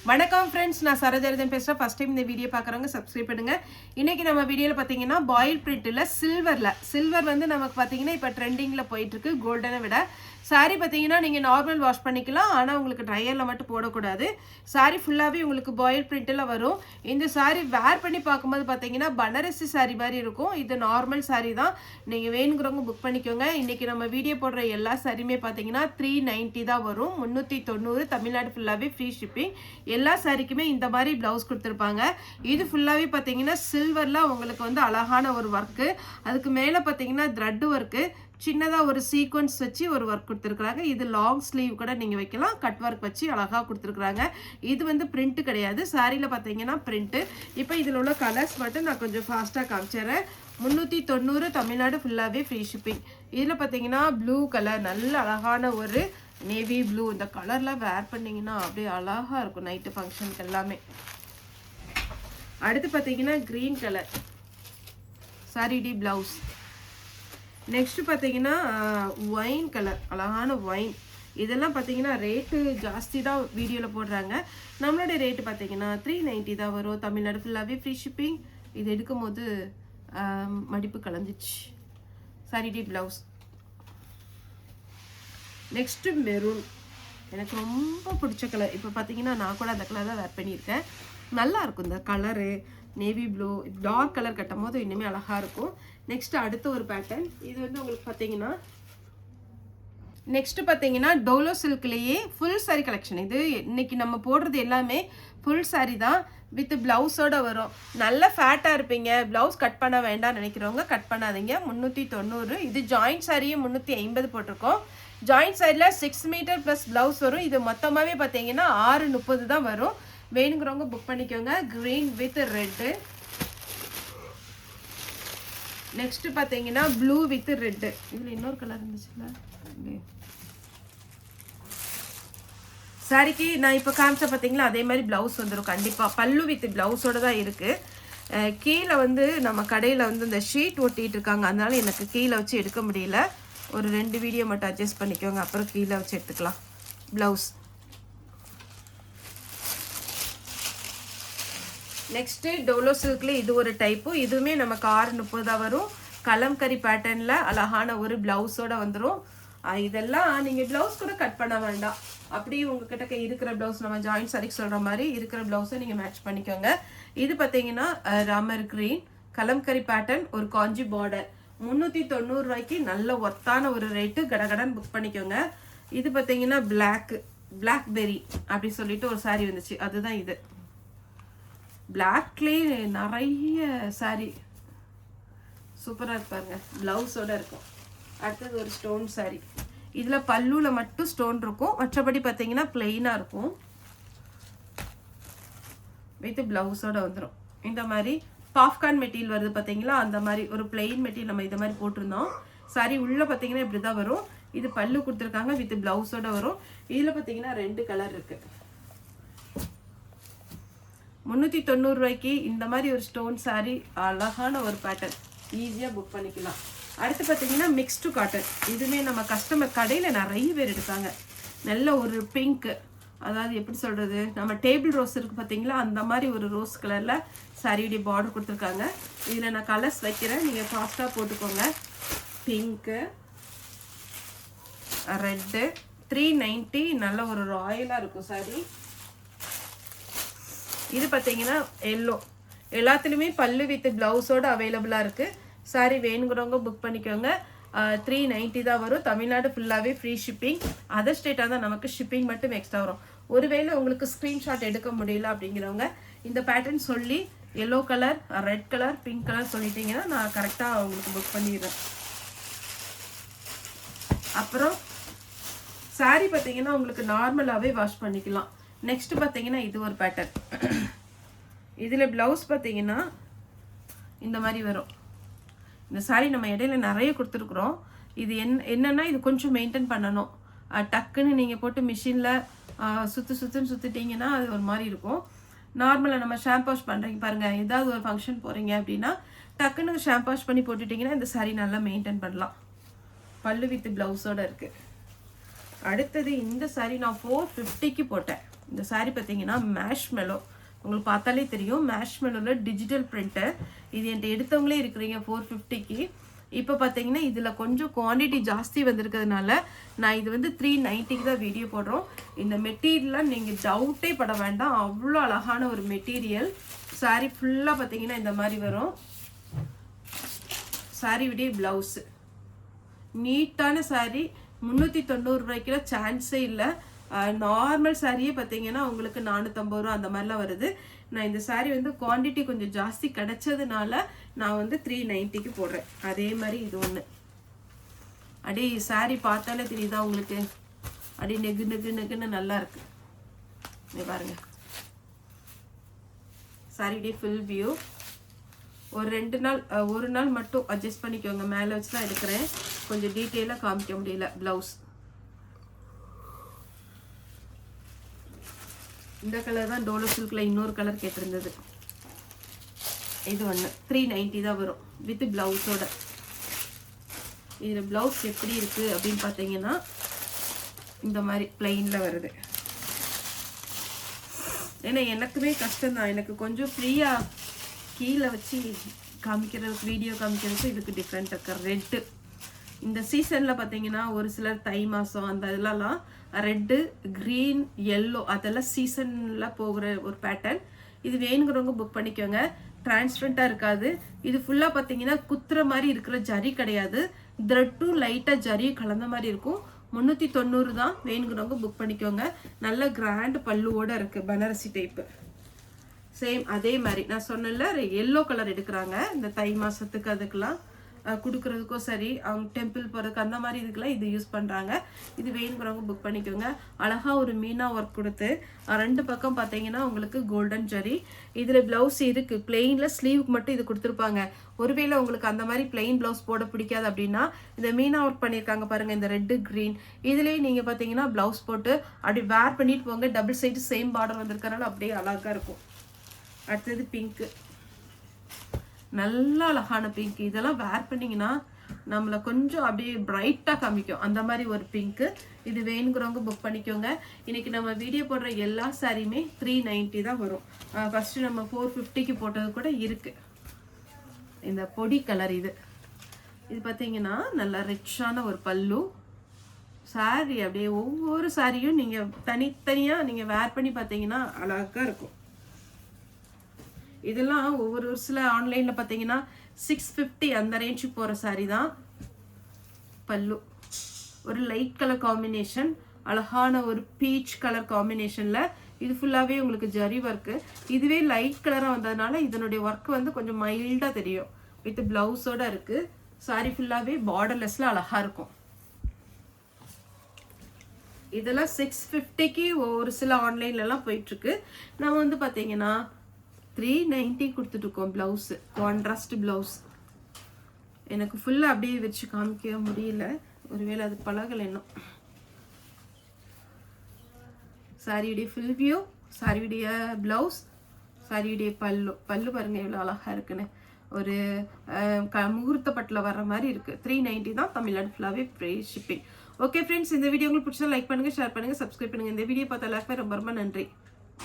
வணக்கம் ஃப்ரெண்ட்ஸ், நான் சரோஜாரதன் பேசுகிறேன். ஃபஸ்ட் டைம் இந்த வீடியோ பார்க்குறவங்க சப்ஸ்கிரைப் பண்ணுங்கள். இன்றைக்கி நம்ம வீடியோவில் பார்த்தீங்கன்னா பாயில் பிரிண்டில் சில்வர் வந்து நமக்கு பார்த்தீங்கன்னா இப்போ ட்ரெண்டிங்கில் போயிட்டுருக்கு. கோல்டனை விட சாரீ பார்த்தீங்கன்னா நீங்கள் நார்மல் வாஷ் பண்ணிக்கலாம், ஆனால் உங்களுக்கு ட்ரையரில் மட்டும் போடக்கூடாது. சாரீ ஃபுல்லாகவே உங்களுக்கு பாயில் பிரிண்டில் வரும். இந்த சாரீ வேர் பண்ணி பார்க்கும்போது பார்த்தீங்கன்னா பனாரசி சாரீ மாதிரி இருக்கும். இது நார்மல் சாரீ தான், நீங்கள் வேணுங்கிறவங்க புக் பண்ணிக்கோங்க. இன்றைக்கி நம்ம வீடியோ போடுற எல்லா சாரியுமே பார்த்தீங்கன்னா 390 தான் வரும். 390 தமிழ்நாடு ஃபுல்லாகவே ஃப்ரீ ஷிப்பிங். எல்லா சாரிக்குமே இந்த மாதிரி ப்ளவுஸ் கொடுத்துருப்பாங்க. இது ஃபுல்லாகவே பார்த்தீங்கன்னா சில்வரில் உங்களுக்கு வந்து அழகான ஒரு ஒர்க்கு, அதுக்கு மேலே பார்த்தீங்கன்னா த்ரெட் ஒர்க்கு, சின்னதாக ஒரு சீக்வன்ஸ் வச்சு ஒரு ஒர்க் கொடுத்துருக்குறாங்க. இது லாங் ஸ்லீவ் கூட நீங்கள் வைக்கலாம், கட் ஒர்க் வச்சு அழகாக கொடுத்துருக்குறாங்க. இது வந்து பிரிண்ட்டு கிடையாது, சாரியில் பார்த்தீங்கன்னா பிரிண்ட்டு. இப்போ இதில் உள்ள கலர்ஸ் மட்டும் நான் கொஞ்சம் ஃபாஸ்ட்டாக காமிச்சிடுறேன். 390 தமிழ்நாடு ஃபுல்லாகவே ஃப்ரீ ஷிப்பிங். இதில் பார்த்தீங்கன்னா ப்ளூ கலர், நல்ல அழகான ஒரு நேவி ப்ளூ. இந்த கலர்லாம் வேர் பண்ணிங்கன்னா அப்படியே அழகாக இருக்கும் நைட்டு ஃபங்க்ஷனுக்கு எல்லாமே. அடுத்து பார்த்தீங்கன்னா க்ரீன் கலர் சாரி டி ப்ளவுஸ். நெக்ஸ்ட்டு பார்த்தீங்கன்னா ஒயின் கலர், அழகான ஒயின். இதெல்லாம் பார்த்தீங்கன்னா ரேட்டு ஜாஸ்தி தான் வீடியோவில் போடுறாங்க. நம்மளோட ரேட்டு பார்த்தீங்கன்னா 390 தான் வரும். தமிழ்நாடு ஃபுல்லாகவே ஃப்ரீ ஷிப்பிங். இது எடுக்கும் போது மடிப்பு கலந்துச்சு. சாரி டி ப்ளவுஸ். நெக்ஸ்ட்டு மெரூன், எனக்கு ரொம்ப பிடிச்ச கலர். இப்போ பார்த்தீங்கன்னா நான் கூட அந்த கலர் தான் வேர் பண்ணியிருக்கேன். நல்லா இருக்கும் இந்த colour. Navy blue dark colour கட்டும் போது இன்னுமே அழகாக இருக்கும். நெக்ஸ்ட் அடுத்த ஒரு பேட்டர்ன், இது வந்து உங்களுக்கு பார்த்தீங்கன்னா நெக்ஸ்ட்டு பார்த்தீங்கன்னா டோலோ சில்க்லேயே ஃபுல் சாரி கலெக்ஷன். இது இன்னைக்கு நம்ம போடுறது எல்லாமே ஃபுல் சாரி தான், வித் ப்ளவுஸோட வரும். நல்ல ஃபேட்டாக இருப்பீங்க, ப்ளவுஸ் கட் பண்ண வேண்டாம்னு நினைக்கிறவங்க கட் பண்ணாதீங்க. 390. இது ஜாயிண்ட் சாரியும் 350 போட்டிருக்கோம். ஜாயிண்ட் சைடில் 6 மீட்டர் ப்ளஸ் ப்ளவுஸ் வரும். இது மொத்தமாகவே பார்த்தீங்கன்னா 630 தான் வரும். வேணுங்கிறவங்க புக் பண்ணிக்கோங்க. Green with red. நெக்ஸ்ட் பார்த்தீங்கன்னா ப்ளூ வித் ரெட்டு. இதில் இன்னொரு கலர் இருந்துச்சுல்ல சாரிக்கு நான் இப்போ காமிச்ச பார்த்தீங்களா, அதே மாதிரி ப்ளவுஸ் வந்துடும் கண்டிப்பாக. பல்லு வித் ப்ளவுஸோடு தான் இருக்குது. கீழே வந்து நம்ம கடையில் வந்து இந்த ஷீட் ஒட்டிகிட்டு இருக்காங்க, அதனால எனக்கு கீழே வச்சு எடுக்க முடியல. ஒரு 2 வீடியோ மட்டும் அட்ஜஸ்ட் பண்ணிக்கோங்க, அப்புறம் கீழே வச்சு எடுத்துக்கலாம். ப்ளவுஸ். நெக்ஸ்ட்டு டோலோ சில்கில் இது ஒரு டைப்பு. இதுவுமே நமக்கு 630 தான் வரும். கலம்கரி பேட்டர்னில் அழகான ஒரு ப்ளவுஸோடு வந்துடும். இதெல்லாம் நீங்கள் ப்ளவுஸ் கூட கட் பண்ண வேண்டாம், அப்படியே உங்ககிட்ட இருக்கிற ப்ளவுஸ், நம்ம ஜாயிண்ட் சாரிக்கு சொல்கிற மாதிரி இருக்கிற ப்ளவுஸை நீங்கள் மேட்ச் பண்ணிக்கோங்க. இது பார்த்தீங்கன்னா ராமர் கிரீன் கலம்கரி பேட்டர்ன், ஒரு காஞ்சி பார்டர். 390 ரூபாய்க்கு நல்ல ஒர்த்தான ஒரு ரேட்டு. கடகடன் புக் பண்ணிக்கோங்க. இது பார்த்தீங்கன்னா பிளாக்பெரி அப்படி சொல்லிட்டு ஒரு சாரீ வந்துச்சு, அதுதான் இது. பிளாக்லேயே நிறைய சாரீ சூப்பராக இருப்பாருங்க, ப்ளவுஸோடு இருக்கும். அடுத்தது ஒரு ஸ்டோன் சாரீ. இதில் பல்லுவில் மட்டும் ஸ்டோன் இருக்கும், மற்றபடி பார்த்தீங்கன்னா பிளெயினாக இருக்கும். வித் ப்ளவுஸோடு வந்துடும். இந்த மாதிரி பாப்கார்ன் மெட்டீரியல் வருது பார்த்தீங்களா, அந்த மாதிரி ஒரு பிளெயின் மெட்டீரியல் நம்ம இதை மாதிரி போட்டிருந்தோம். சாரி உள்ளே பார்த்தீங்கன்னா இப்படி தான் வரும். இது பல்லு கொடுத்துருக்காங்க, வித் ப்ளவுஸோடு வரும். இதில் பார்த்தீங்கன்னா 2 கலர் இருக்குது. 390 ரூபாய்க்கு இந்த மாதிரி ஒரு ஸ்டோன் சாரீ, அழகான ஒரு பேட்டர்ன், ஈஸியாக புக் பண்ணிக்கலாம். அடுத்து பார்த்தீங்கன்னா மிக்ஸ்டு காட்டன். இதுவுமே நம்ம கஸ்டமர் கடையில் நிறைய பேர் எடுத்தாங்க. நல்ல ஒரு பிங்க்கு, அதாவது எப்படி சொல்கிறது, நம்ம டேபிள் ரோஸ் இருக்குது பார்த்தீங்களா, அந்த மாதிரி ஒரு ரோஸ் கலரில் சாரியுடைய பார்டர் கொடுத்துருக்காங்க. இதில் நான் கலர்ஸ் வைக்கிறேன், நீங்கள் ஃபாஸ்ட்டாக போட்டுக்கோங்க. Pink, red. 390. நல்ல ஒரு ராயலாக இருக்கும் சாரி. இது பார்த்தீங்கன்னா எல்லோ. எல்லாத்துலேயுமே பல்லு வித் ப்ளவுஸோடு அவைலபிளாக இருக்குது. சாரி வேணுங்கிறவங்க புக் பண்ணிக்கோங்க. 390 தான் வரும். தமிழ்நாடு ஃபுல்லாகவே ஃப்ரீ ஷிப்பிங். அதர் ஸ்டேட்டாக தான் நமக்கு ஷிப்பிங் மட்டும் எக்ஸ்ட்ரா வரும். ஒருவேளை உங்களுக்கு ஸ்க்ரீன்ஷாட் எடுக்க முடியல அப்படிங்கிறவங்க இந்த பேட்டர்ன் சொல்லி yellow colour, red colour, pink colour சொல்லிட்டீங்கன்னா நான் கரெக்டாக உங்களுக்கு புக் பண்ணிடுறேன். அப்புறம் சாரி பார்த்தீங்கன்னா உங்களுக்கு நார்மலாகவே வாஷ் பண்ணிக்கலாம். நெக்ஸ்ட் பார்த்தீங்கன்னா இது ஒரு பேட்டர்ன். இதில் ப்ளவுஸ் பார்த்தீங்கன்னா இந்த மாதிரி வரும். இந்த சாரீ நம்ம இடையில நிறைய கொடுத்துருக்குறோம். இது என்னன்னா இது கொஞ்சம் மெயின்டைன் பண்ணணும். டக்குன்னு நீங்கள் போட்டு மிஷினில் சுற்றிட்டிங்கன்னா அது ஒரு மாதிரி இருக்கும். நார்மலாக நம்ம ஷாம்பு வாஷ் பண்ணுறீங்க பாருங்கள், ஏதாவது ஒரு ஃபங்க்ஷன் போகிறீங்க அப்படின்னா டக்குன்னு ஷாம்பு வாஷ் பண்ணி போட்டுட்டிங்கன்னா இந்த சாரீ நல்லா மெயின்டைன் பண்ணலாம். பல்லு வித் ப்ளவுஸோடு இருக்குது. அடுத்தது இந்த சாரீ நான் 450க்கு போட்டேன். இந்த saree பார்த்தீங்கன்னா மேஷ்மெலோ, உங்களுக்கு பார்த்தாலே தெரியும் மேஷ்மெலோவில் டிஜிட்டல் பிரிண்ட்டு. இது என்கிட்ட எடுத்தவங்களே இருக்கிறீங்க 450க்கு. இப்போ பார்த்தீங்கன்னா இதில் கொஞ்சம் குவான்டிட்டி ஜாஸ்தி வந்திருக்கிறதுனால நான் இது வந்து 390க்கு தான் வீடியோ போடுறோம். இந்த மெட்டீரியல்லாம் நீங்கள் டவுட்டே பட வேண்டாம், அவ்வளோ அழகான ஒரு மெட்டீரியல். saree ஃபுல்லாக பார்த்தீங்கன்னா இந்த மாதிரி வரும். saree விட ப்ளவுஸு நீட்டான saree, 390 ரூபாய்க்குலாம் சான்ஸே இல்லை. நார்மல் சாரியே பார்த்தீங்கன்னா உங்களுக்கு 450 ரூபா அந்த மாதிரிலாம் வருது. நான் இந்த saree வந்து குவான்டிட்டி கொஞ்சம் ஜாஸ்தி கிடைச்சதுனால நான் வந்து 390க்கு போடுறேன். அதே மாதிரி இது ஒன்று அப்படியே saree பார்த்தாலே தெரியுதா உங்களுக்கு, அப்படியே நெகு நெகு நெகுன்னு நல்லா இருக்கு. பாருங்க saree ஃபுல் வியூ. ஒரு நாள் மட்டும் அட்ஜஸ்ட் பண்ணிக்கோங்க, மேலே வச்சு தான் எடுக்கிறேன், கொஞ்சம் டீட்டெயிலாக காமிக்க முடியல. ப்ளவுஸ் இந்த கலர் தான் டோலோ சில்கில் இன்னொரு கலர் கேட்டிருந்தது. இது ஒன்று 390 தான் வரும் வித் ப்ளவுஸோட. இதில் ப்ளவுஸ் எப்படி இருக்குது அப்படின்னு பார்த்தீங்கன்னா இந்த மாதிரி பிளெயினில் வருது. ஏன்னா எனக்குமே கஷ்டம்தான், எனக்கு கொஞ்சம் ஃப்ரீயாக கீழே வச்சு காமிக்கிறதுக்கு வீடியோ காமிக்கிறதுக்கு இதுக்கு டிஃப்ரெண்ட் இருக்கு. ரெட்டு இந்த சீசனில் பார்த்தீங்கன்னா ஒரு சிலர் தை மாதம் அந்த இதெல்லாம் ரெட்டு, க்ரீன், எல்லோ அதெல்லாம் சீசனில் போகிற ஒரு பேட்டர்ன். இது வேணுங்கிறவங்க புக் பண்ணிக்கோங்க. டிரான்ஸ்பரண்ட்டாக இருக்காது. இது ஃபுல்லாக பார்த்தீங்கன்னா குத்துற மாதிரி இருக்கிற ஜரி கிடையாது, த்ரெட்டும் லைட்டாக ஜரியும் கலந்த மாதிரி இருக்கும். 390 தான். வேணுங்கிறவங்க புக் பண்ணிக்கோங்க. நல்ல கிராண்ட் பல்லுவோடு இருக்குது, பனாரசி டைப்பு. சேம் அதே மாதிரி நான் சொன்னல எல்லோ கலர் எடுக்கிறாங்க இந்த தை மாதத்துக்கு, அதுக்கெல்லாம் கொடுக்குறதுக்கும் சரி, அவங்க டெம்பிள் போகிறதுக்கு அந்த மாதிரி இதுக்கெல்லாம் இது யூஸ் பண்ணுறாங்க. இது வேணுங்கிறவங்க புக் பண்ணிக்கோங்க. அழகாக ஒரு மீனா ஒர்க் கொடுத்து 2 பக்கம் பார்த்தீங்கன்னா உங்களுக்கு கோல்டன் ஜரி. இதில் ப்ளவுஸ் இருக்குது, பிளெயினில் ஸ்லீவுக்கு மட்டும் இது கொடுத்துருப்பாங்க. ஒருவேளை உங்களுக்கு அந்த மாதிரி பிளெயின் ப்ளவுஸ் போட பிடிக்காது அப்படின்னா இந்த மீனா ஒர்க் பண்ணியிருக்காங்க பாருங்கள், இந்த ரெட்டு க்ரீன் இதுலேயே நீங்கள் பார்த்தீங்கன்னா ப்ளவுஸ் போட்டு அப்படி வேர் பண்ணிட்டு போங்க. டபுள் சைடு சேம் பார்டர் வந்திருக்கனால அப்படியே அழகாக இருக்கும். அடுத்தது பிங்க்கு, நல்ல அழகான பிங்க். இதெல்லாம் வேர் பண்ணிங்கன்னா நம்மளை கொஞ்சம் அப்படியே பிரைட்டாக காமிக்கும், அந்த மாதிரி ஒரு பிங்க்கு. இது வேணுங்கிறவங்க புக் பண்ணிக்கோங்க. இன்றைக்கி நம்ம வீடியோ போடுற எல்லா சாரியுமே 390 தான் வரும். ஃபஸ்ட்டு நம்ம 450க்கு போட்டது கூட இருக்குது. இந்த பொடி கலர் இது பார்த்தீங்கன்னா நல்லா ரிச்சான ஒரு பல்லு. சாரி அப்படியே ஒவ்வொரு சாரியும் நீங்கள் தனித்தனியாக நீங்கள் வேர் பண்ணி பார்த்தீங்கன்னா அழகாக இருக்கும். இதெல்லாம் ஒவ்வொரு சில ஆன்லைனில் பார்த்தீங்கன்னா 650 அந்த ரேஞ்சுக்கு போகிற சாரி தான். பல்லு ஒரு லைட் கலர் காம்பினேஷன், அழகான ஒரு பீச் கலர் காம்பினேஷனில். இது ஃபுல்லாகவே உங்களுக்கு ஜரி ஒர்க்கு. இதுவே லைட் கலராக வந்ததுனால இதனுடைய ஒர்க் வந்து கொஞ்சம் மைல்டாக தெரியும். வித் ப்ளவுஸோடு இருக்குது. சாரி ஃபுல்லாகவே பார்டர்லெஸில் அழகாக இருக்கும். இதெல்லாம் 650க்கு ஒரு சில ஆன்லைன்லலாம் போயிட்டுருக்கு. நம்ம வந்து பார்த்தீங்கன்னா 390 கொடுத்துட்ருக்கோம். Blouse contrast blouse. எனக்கு ஃபுல்லாக அப்படியே வச்சு காமிக்க முடியல, ஒருவேளை அது பழகலை இன்னும். சாரியுடைய ஃபுல் வியூ, சாரியுடைய ப்ளவுஸ், சாரியுடைய பல்லு பாருங்கள் எவ்வளோ அழகாக இருக்குன்னு. ஒரு முகூர்த்த பட்டில் வர்ற மாதிரி இருக்குது. 390 தான். தமிழ்நாடு ஃபுல்லாகவே ஃப்ரீ ஷிப்பிங். ஓகே ஃப்ரெண்ட்ஸ், இந்த வீடியோ உங்களுக்கு பிடிச்சா லைக் பண்ணுங்கள், ஷேர் பண்ணுங்கள், சப்ஸ்கிரைப் பண்ணுங்கள். இந்த வீடியோ பார்த்த எல்லாருக்குமே ரொம்ப ரொம்ப நன்றி.